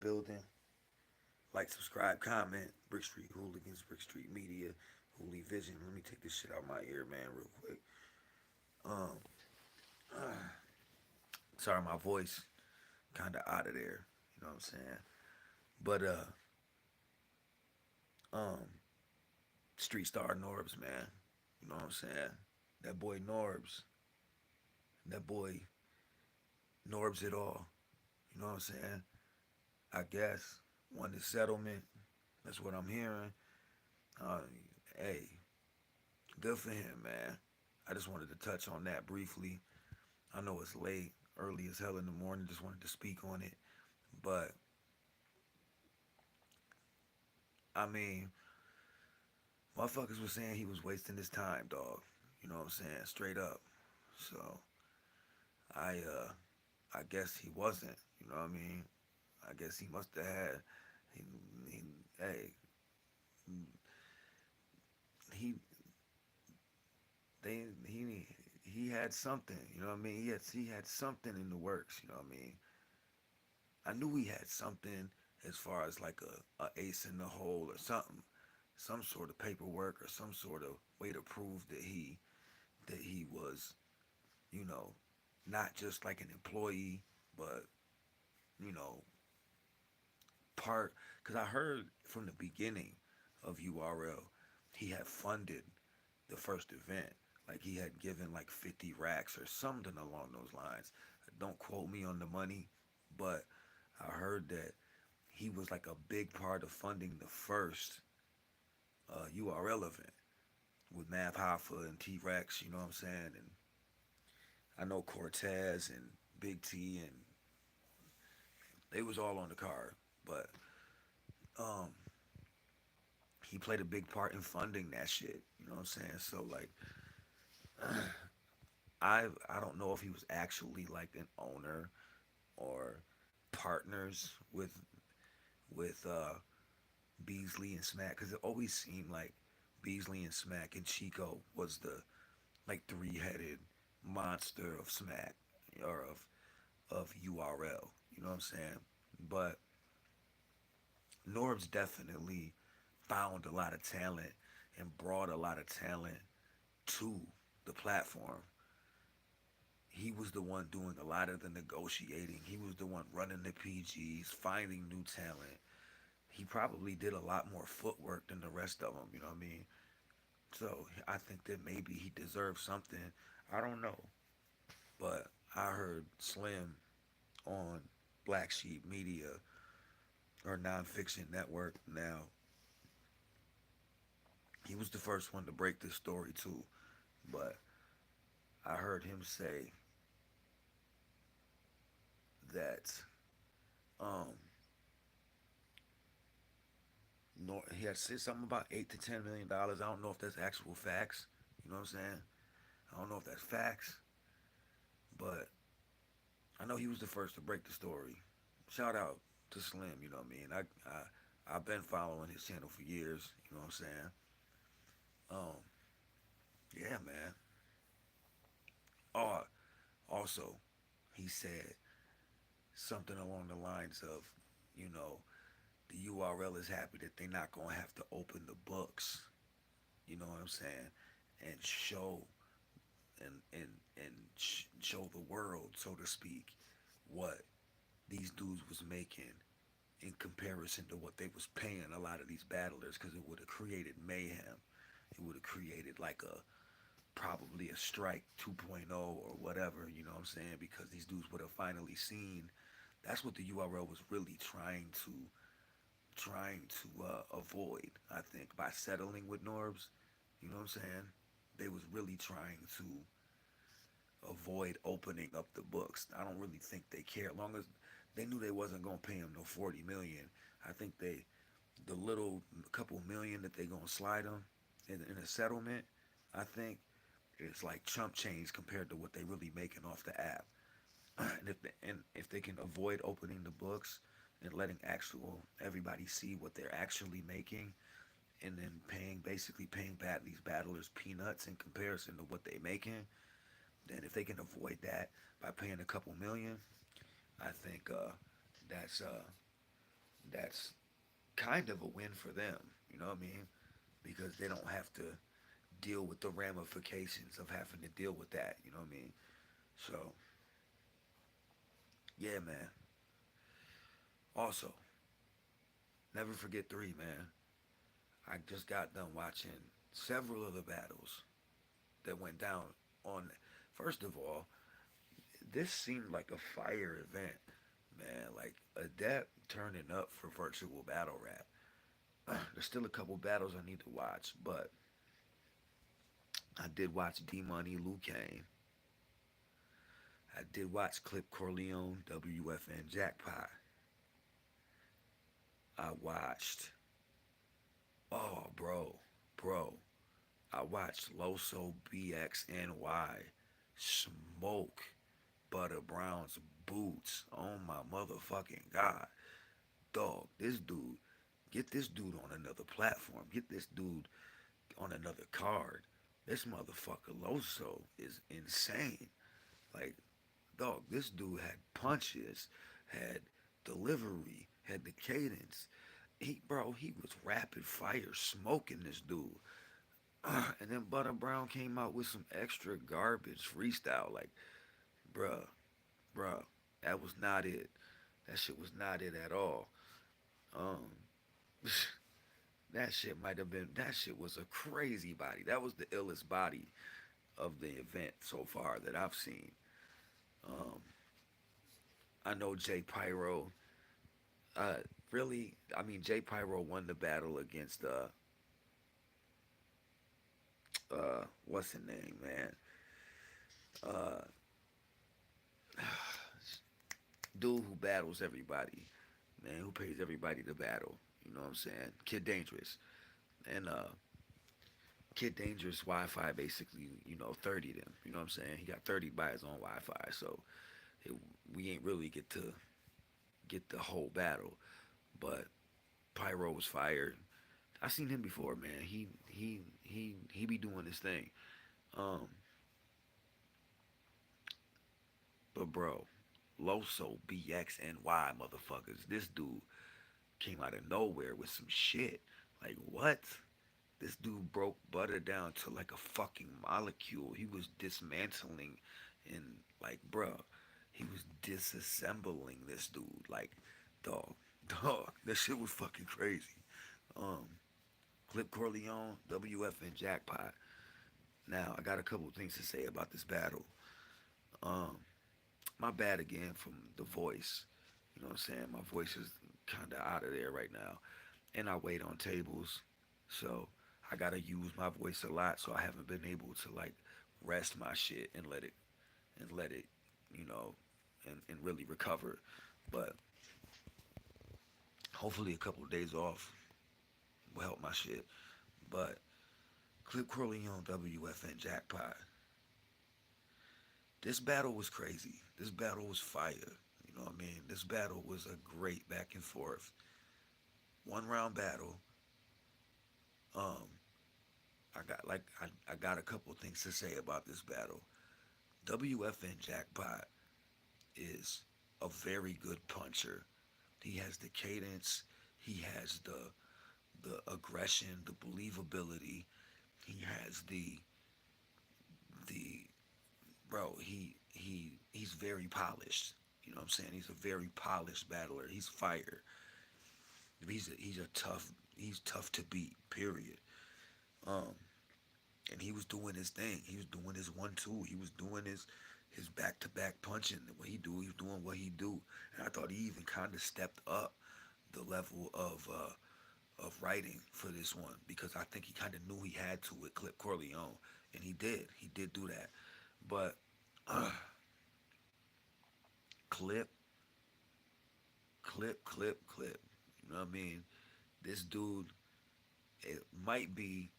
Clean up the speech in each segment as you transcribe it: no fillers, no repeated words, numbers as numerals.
building. Like, subscribe, comment. Brick Street Hooligans, Brick Street Media, Hooli Vision. Let me take this shit out my ear, man, real quick. Um, Sorry, my voice kind of out of there. You know what I'm saying? But um, Street Star Norbes, man. You know what I'm saying? That boy Norbes. That boy Norbes it all. You know what I'm saying? I guess won the settlement. That's what I'm hearing. Uh, hey, good for him, man. I just wanted to touch on that briefly. I know it's late, early as hell in the morning. Just wanted to speak on it. But I mean, motherfuckers was saying he was wasting his time, dog. You know what I'm saying? Straight up. So I I guess he wasn't. You know what I mean? I guess he must have had he, he hey he he had something. You know what I mean? He had something in the works. You know what I mean? I knew he had something as far as like a ace in the hole or something, some sort of paperwork or some sort of way to prove that he was, you know, not just like an employee, but you know, part. Because I heard from the beginning of URL, he had funded the first event. Like he had given like 50 racks or something along those lines. Don't quote me on the money, but I heard that he was like a big part of funding the first URL event with Mav Hoffa and T Rex, you know what I'm saying? And I know Cortez and Big T, and they was all on the card. But um, he played a big part in funding that shit, you know what I'm saying? So like I don't know if he was actually like an owner or partners with Beasley and Smack, because it always seemed like Beasley and Smack and Chico was the like three-headed monster of Smack or of URL. You know what I'm saying? But Norbs definitely found a lot of talent and brought a lot of talent to the platform. He was the one doing a lot of the negotiating. He was the one running the PGs, finding new talent. He probably did a lot more footwork than the rest of them, you know what I mean? So I think that maybe he deserves something. I don't know. But I heard Slim on Black Sheep Media or Nonfiction Network now. He was the first one to break this story too. But I heard him say that um he had said something about $8 to $10 million. I don't know if that's actual facts. You know what I'm saying? I don't know if that's facts, but I know he was the first to break the story. Shout out to Slim. You know what I mean? I've been following his channel for years. You know what I'm saying? Um, yeah, man. Oh, also, he said something along the lines of, you know, the URL is happy that they're not gonna have to open the books. You know what I'm saying? And show and show the world, so to speak, what these dudes was making in comparison to what they was paying a lot of these battlers, because it would have created mayhem. It would have created like a probably a strike 2.0 or whatever, you know what I'm saying? Because these dudes would have finally seen that's what the URL was really trying to avoid, I think, by settling with Norbs. You know what I'm saying? They was really trying to avoid opening up the books. I don't really think they care. As long as they knew they wasn't gonna pay him no 40 million, I think the little couple million that they gonna slide him in a settlement, I think it's like chump change compared to what they really making off the app. And if they can avoid opening the books and letting actual everybody see what they're actually making, and then basically paying these battlers peanuts in comparison to what they making, then if they can avoid that by paying a couple million, I think that's that's kind of a win for them. You know what I mean? Because they don't have to deal with the ramifications of having to deal with that. You know what I mean? So yeah, man. Also, never forget three, man. I just got done watching several of the battles that went down on. First of all, this seemed like a fire event, man. Like Adept turning up for virtual battle rap. There's still a couple battles I need to watch, but I did watch D Money, Liu Kane. I did watch Clip Corleone, WFN Jackpot. I watched, oh, bro. I watched Loso BXNY smoke Butter Brown's boots. Oh my motherfucking god. Dog, this dude, get this dude on another platform. Get this dude on another card. This motherfucker Loso is insane. Like, dog, this dude had punches, had delivery, had the cadence. He was rapid fire smoking this dude. And then Butter Brown came out with some extra garbage freestyle. Like, bruh, bruh, that was not it. That shit was not it at all. Um, that shit might have been. That shit was a crazy body. That was the illest body of the event so far that I've seen. Um, I know Jay Pyro. Uh, really, I mean Jay Pyro won the battle against what's his name, man? Uh, dude who battles everybody, man, who pays everybody to battle. You know what I'm saying? Kid Dangerous. And Kid Dangerous Wi-Fi basically, 30'd him. You know what I'm saying? He got 30 by his own Wi-Fi, so it, we ain't really get the whole battle. But Pyro was fired. I seen him before, man. He be doing his thing. Um, but bro, Loso BXNY motherfuckers. This dude came out of nowhere with some shit. Like what? This dude broke butter down to like a fucking molecule. He was dismantling and like, bruh, he was disassembling this dude. Like, dog, dog. That shit was fucking crazy. Um, Clip Corleone, WF and Jackpot. Now, I got a couple of things to say about this battle. Um, my bad again from the voice. You know what I'm saying? My voice is kind of out of there right now. And I wait on tables. So I gotta use my voice a lot. So I haven't been able to like rest my shit and let it, you know, and really recover. But hopefully a couple of days off will help my shit. But Clip Corleone WFN Jackpot. This battle was crazy. This battle was fire. You know what I mean? This battle was a great back and forth. One round battle. Um, I got a couple things to say about this battle. WFN Jackpot is a very good puncher. He has the cadence. He has the aggression, the believability. He has the bro. He's very polished. You know what I'm saying? He's a very polished battler. He's fire. He's tough to beat. Period. Um, and he was doing his thing. He was doing his 1-2. He was doing his back to back punching. What he was doing what he do. And I thought he even kind of stepped up the level of writing for this one because I think he kind of knew he had to with Clip Corleone, and he did. He did do that. But Clip, Clip. You know what I mean? This dude, it might be,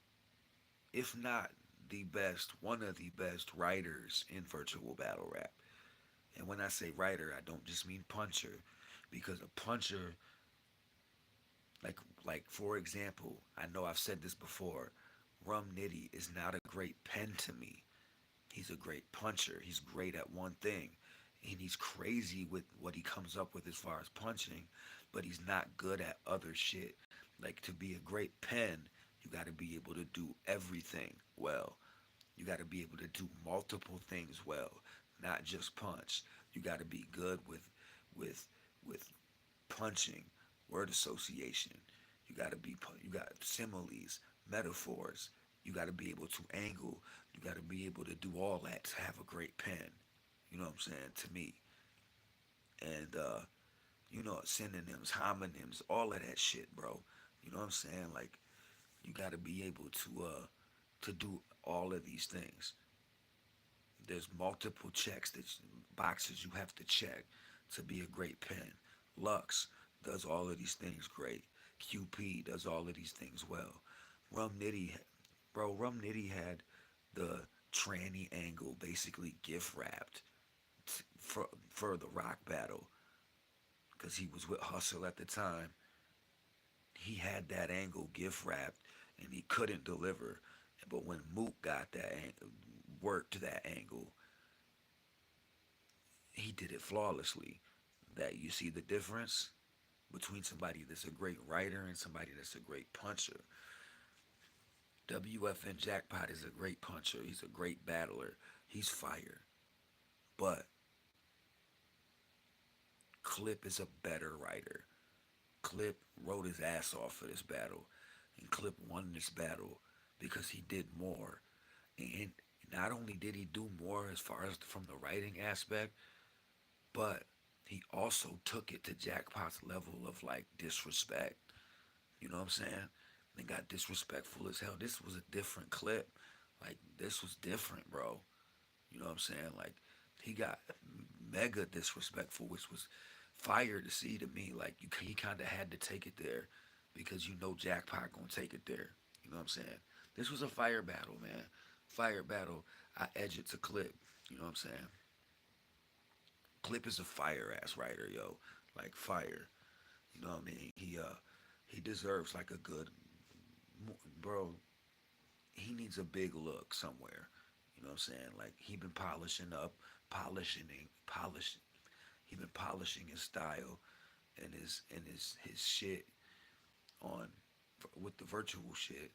if not the best, one of the best writers in virtual battle rap. And when I say writer, I don't just mean puncher, because a puncher, like for example, I know I've said this before. Rum Nitty is not a great pen to me. He's a great puncher. He's great at one thing, and he's crazy with what he comes up with as far as punching. but he's not good at other shit. Like to be a great pen, you got to be able to do everything well. You got to be able to do multiple things well, not just punch. You got to be good with with punching, word association. You got similes, metaphors. You got to be able to angle. You got to be able to do all that to have a great pen. You know what I'm saying? To me, and synonyms, homonyms, all of that shit, bro. You know what I'm saying? Like you got to be able to do all of these things. There's multiple boxes you have to check to be a great pen. Lux does all of these things great. QP does all of these things well. Rum Nitty, bro, Rum Nitty had the tranny angle basically gift wrapped for the rock battle because he was with Hustle at the time. He had that angle gift wrapped and he couldn't deliver. But when Mook got worked that angle, he did it flawlessly. That you see the difference between somebody that's a great writer and somebody that's a great puncher. WFN Jackpot is a great puncher. He's a great battler. He's fire. But Clip is a better writer. Clip wrote his ass off for this battle. And Clip won this battle because he did more. And not only did he do more as far as from the writing aspect, but he also took it to Jackpot's level of like disrespect. You know what I'm saying? They got disrespectful as hell. This was a different clip. Like this was different, bro. You know what I'm saying? Like he got mega disrespectful, which was fire to see to me. Like he kind of had to take it there because you know Jackpot gonna take it there. You know what I'm saying? This was a fire battle, man. Fire battle. I edge it to Clip. You know what I'm saying? Clip is a fire ass writer, yo. Like fire. You know what I mean? He deserves like a good bro. He needs a big look somewhere. You know what I'm saying? Like he been polishing up, polishing, polish. He been polishing his style and his shit on with the virtual shit.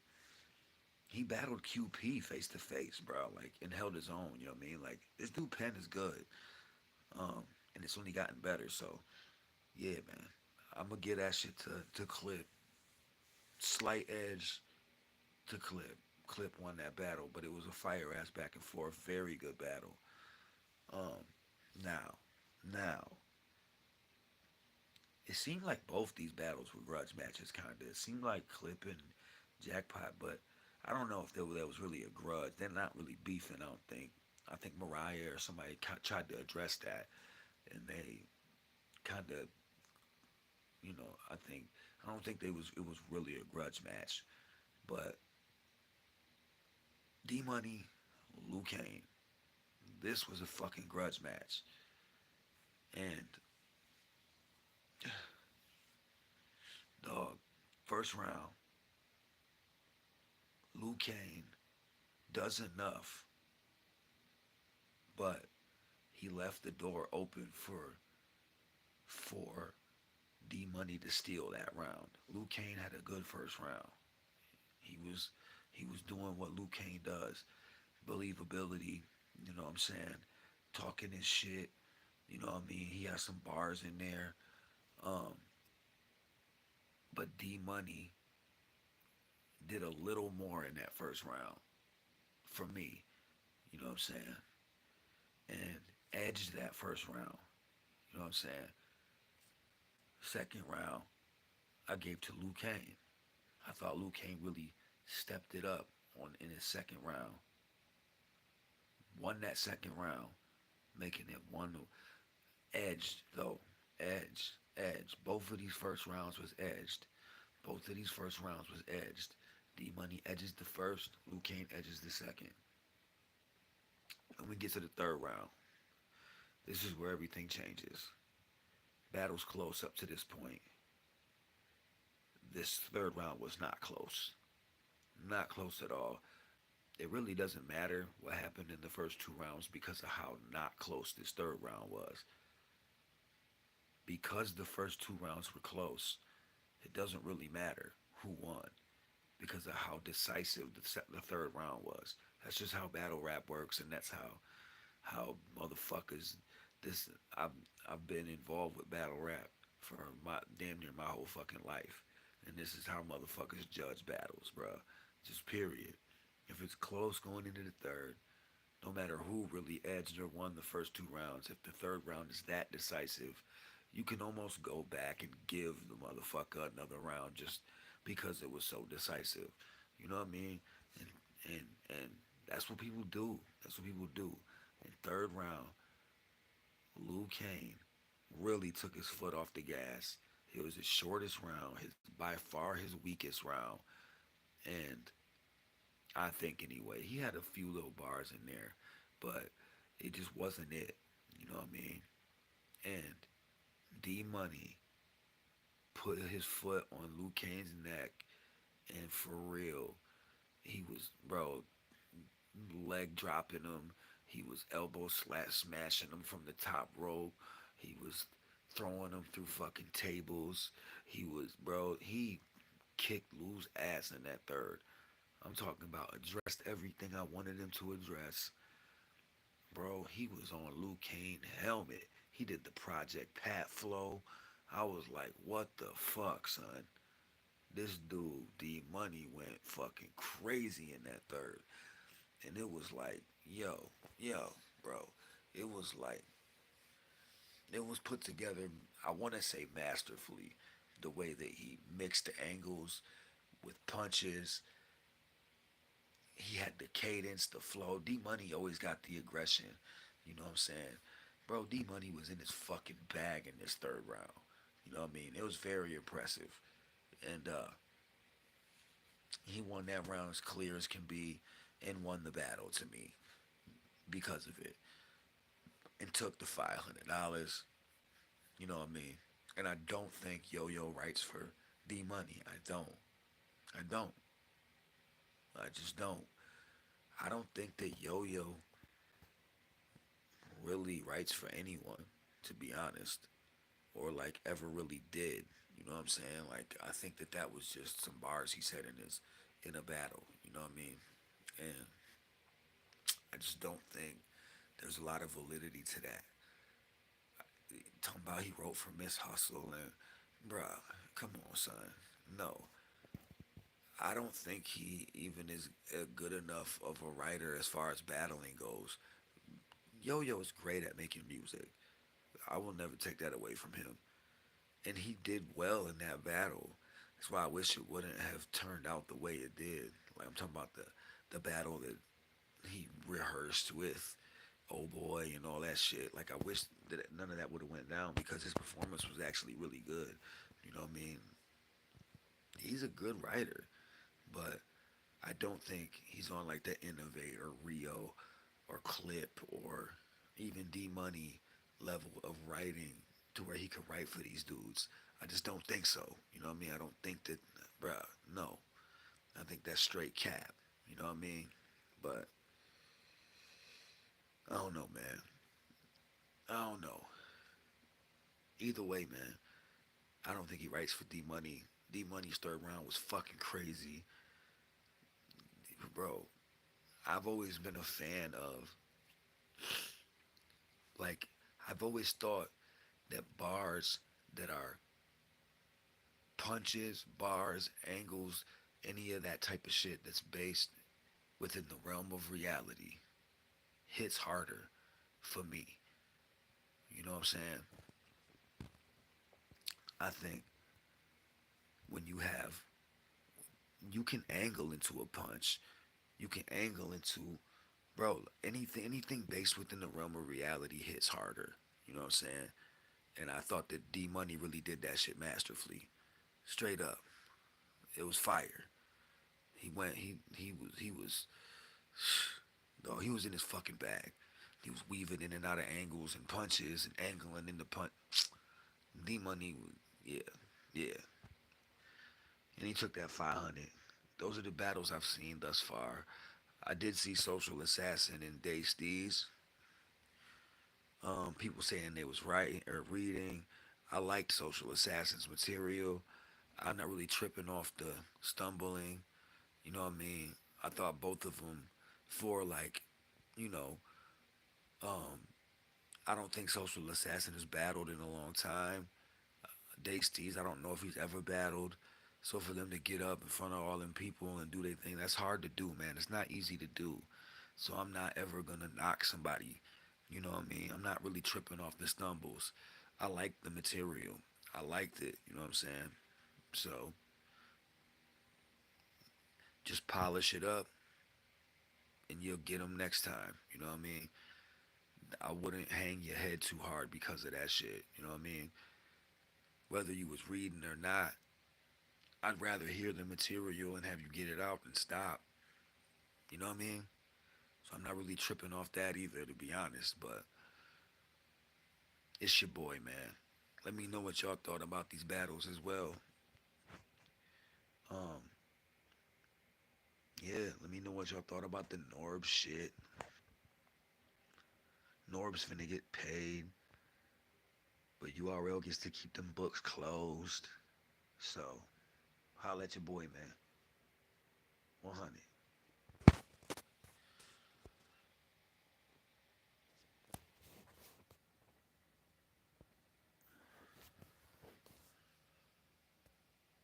He battled QP face to face, bro. Like and held his own. You know what I mean? Like this dude pen is good, and it's only gotten better. So yeah, man. I'm gonna give that shit to Clip. Slight edge to Clip. Clip won that battle, but it was a fire ass back and forth. Very good battle. Um, now, now, it seemed like both these battles were grudge matches, kind of. It seemed like Clip and Jackpot, but I don't know if there was really a grudge. They're not really beefing, I don't think. I think Mariah or somebody tried to address that, and they kind of, I don't think it was really a grudge match, but D Money, Liu Kane, this was a fucking grudge match, and dog, first round, Liu Kane does enough, but he left the door open for D Money to steal that round. Liu Kane had a good first round. He was he was doing what Liu Kane does. Believability, you know what I'm saying? Talking his shit, you know what I mean? He has some bars in there. Um, but D Money did a little more in that first round for me. You know what I'm saying? And edged that first round. You know what I'm saying? Second round, I gave to Liu Kane. I thought Liu Kane really stepped it up on in his second round. Won that second round, making it one edged though. Edged. Both of these first rounds was edged. Both of these first rounds was edged. D Money edges the first, Liu Kane edges the second. When we get to the third round, this is where everything changes. Battle's close up to this point. This third round was not close. Not close at all. It really doesn't matter what happened in the first two rounds because of how not close this third round was. because the first two rounds were close, it doesn't really matter who won because of how decisive the third round was. That's just how battle rap works, and that's how motherfuckers. This I've been involved with battle rap for my damn near my whole fucking life, and this is how motherfuckers judge battles, bruh. Just period. If it's close going into the third, no matter who really edged or won the first two rounds, if the third round is that decisive, you can almost go back and give the motherfucker another round just because it was so decisive. You know what I mean? And and that's what people do. That's what people do. In third round, Liu Kane really took his foot off the gas. It was his shortest round, his by far his weakest round, and I think anyway, he had a few little bars in there, but it just wasn't it. You know what I mean? And D Money put his foot on Liu Kane's neck, and for real, he was bro leg dropping him. He was elbow smashing him from the top rope. He was throwing him through fucking tables. He was bro. He kicked Lou's ass in that third. I'm talking about addressed everything I wanted him to address. Bro, he was on Liu Kane helmet. He did the Project Pat flow. I was like, what the fuck, son? This dude, D Money, went fucking crazy in that third. And it was like, yo, bro. It was like, it was put together, I want to say masterfully, the way that he mixed the angles with punches. He had the cadence, the flow. D Money always got the aggression. You know what I'm saying? Bro, D Money was in his fucking bag in this third round. You know what I mean? It was very impressive. And he won that round as clear as can be and won the battle to me because of it. And took the $500. You know what I mean? And I don't think Yo Yo writes for D Money. I don't. I don't. I just don't. I don't think that Yo Yo really writes for anyone, to be honest, or like ever really did. You know what I'm saying? Like I think that that was just some bars he said in a battle. You know what I mean? And I just don't think there's a lot of validity to that. Talking about he wrote for Miss Hustle and bruh, come on, son. No, I don't think he even is a good enough of a writer as far as battling goes. Yo Yo is great at making music. I will never take that away from him. And he did well in that battle. That's why I wish it wouldn't have turned out the way it did. Like I'm talking about the battle that he rehearsed with oh boy and all that shit. Like I wish that none of that would have went down because his performance was actually really good. You know what I mean? He's a good writer, but I don't think he's on like the Innovator, Rio, or Clip, or even D Money level of writing to where he could write for these dudes. I just don't think so. You know what I mean? I don't think that, bruh, no. I think that's straight cap. You know what I mean? But I don't know, man. I don't know. Either way, man, I don't think he writes for D Money. D Money's third round was fucking crazy. Bro, I've always been a fan of, like, I've always thought that bars that are punches, bars, angles, any of that type of shit that's based within the realm of reality hits harder for me. You know what I'm saying? I think when you can angle into a punch, you can angle into, bro, anything based within the realm of reality hits harder. You know what I'm saying? And I thought that D Money really did that shit masterfully. Straight up. It was fire. He was no, he was in his fucking bag. He was weaving in and out of angles and punches and angling in the punch. D Money, yeah, yeah, and he took that 500. Those are the battles I've seen thus far. I did see Social Assassin and Day Steez. People saying they was writing or reading. I liked Social Assassins material. I'm not really tripping off the stumbling. You know what I mean? I thought both of them for like, you know, um, I don't think Social Assassin has battled in a long time. Steez, I don't know if he's ever battled. So for them to get up in front of all them people and do their thing, that's hard to do, man. It's not easy to do. So I'm not ever gonna knock somebody. You know what I mean? I'm not really tripping off the stumbles. I like the material. I liked it. You know what I'm saying? So just polish it up and you'll get them next time. You know what I mean? I wouldn't hang your head too hard because of that shit. You know what I mean? Whether you was reading or not, I'd rather hear the material and have you get it out than stop. You know what I mean? So I'm not really tripping off that either, to be honest. But it's your boy, man. Let me know what y'all thought about these battles as well. Um, yeah, let me know what y'all thought about the Norbes shit. Norbes finna get paid, but URL gets to keep them books closed. So, holla at your boy, man. 100.